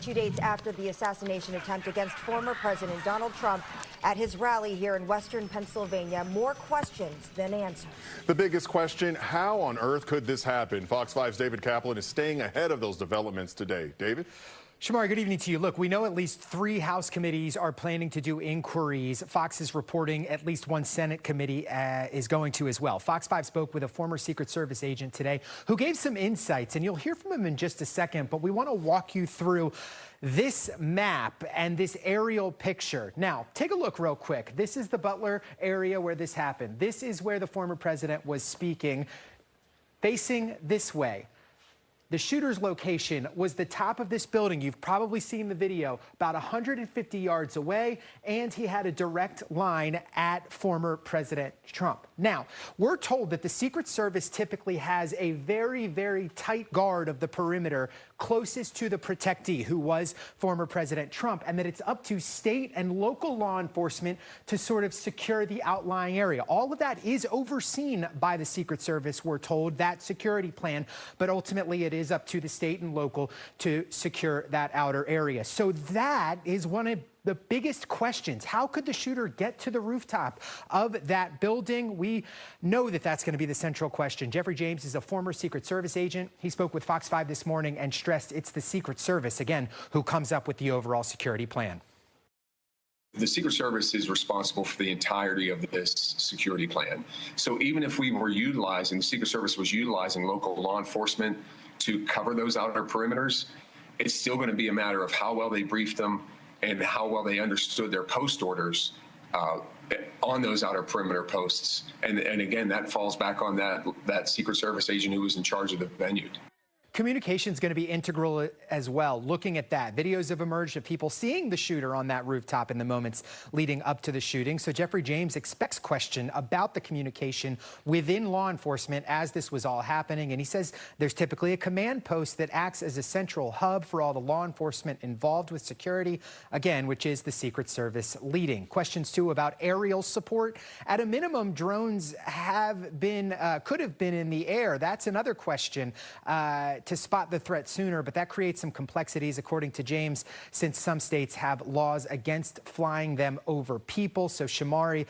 2 days after the assassination attempt against former President Donald Trump at his rally here in western Pennsylvania. More questions than answers. The biggest question, how on earth could this happen? Fox 5's David Kaplan is staying ahead of those developments today. David? Shamari, good evening to you. Look, we know at least 3 House committees are planning to do inquiries. Fox is reporting at least 1 Senate committee is going to as well. Fox 5 spoke with a former Secret Service agent today who gave some insights, and you'll hear from him in just a second, but we want to walk you through this map and this aerial picture. Now, take a look real quick. This is the Butler area where this happened. This is where the former president was speaking, facing this way. The shooter's location was the top of this building. You've probably seen the video, about 150 yards away, and he had a direct line at former President Trump. Now, we're told that the Secret Service typically has a very, very tight guard of the perimeter closest to the protectee, who was former President Trump, and that it's up to state and local law enforcement to sort of secure the outlying area. All of that is overseen by the Secret Service, we're told, that security plan, but ultimately it is up to the state and local to secure that outer area. So that is one of the biggest questions. How could the shooter get to the rooftop of that building? We know that that's going to be the central question. Jeffrey James is a former Secret Service agent. He spoke with Fox 5 this morning and stressed it's the Secret Service, again, who comes up with the overall security plan. The Secret Service is responsible for the entirety of this security plan. So even if we were utilizing, the Secret Service was utilizing local law enforcement to cover those outer perimeters, it's still going to be a matter of how well they briefed them and how well they understood their post orders on those outer perimeter posts. And again, that falls back on that Secret Service agent who was in charge of the venue. Communication is going to be integral as well. Looking at that, videos have emerged of people seeing the shooter on that rooftop in the moments leading up to the shooting. So Jeffrey James expects question about the communication within law enforcement as this was all happening. And he says there's typically a command post that acts as a central hub for all the law enforcement involved with security, again, which is the Secret Service leading. Questions, too, about aerial support. At a minimum, drones have been, could have been in the air. That's another question to spot the threat sooner, but that creates some complexities, according to James, since some states have laws against flying them over people. So, Shamari,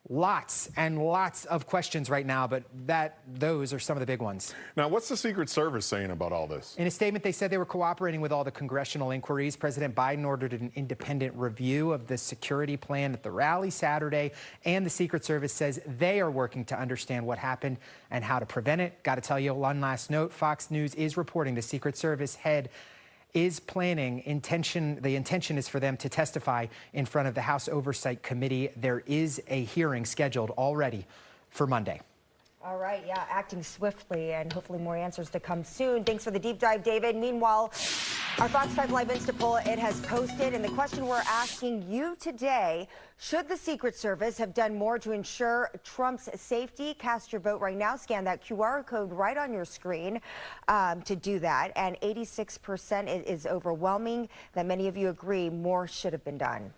lots and lots of questions right now, but those are some of the big ones. Now, what's the Secret Service saying about all this? In a statement, they said they were cooperating with all the congressional inquiries. President Biden ordered an independent review of the security plan at the rally Saturday, and the Secret Service says they are working to understand what happened and how to prevent it. Got to tell you one last note. Fox News is reporting the Secret Service head is planning, the intention is for them to testify in front of the House Oversight Committee. There is a hearing scheduled already for Monday. All right, yeah, acting swiftly, and hopefully more answers to come soon. Thanks for the deep dive, David. Meanwhile, our Fox 5 Live Insta poll, it has posted, and the question we're asking you today, should the Secret Service have done more to ensure Trump's safety? Cast your vote right now. Scan that QR code right on your screen to do that, and 86% is overwhelming that many of you agree more should have been done.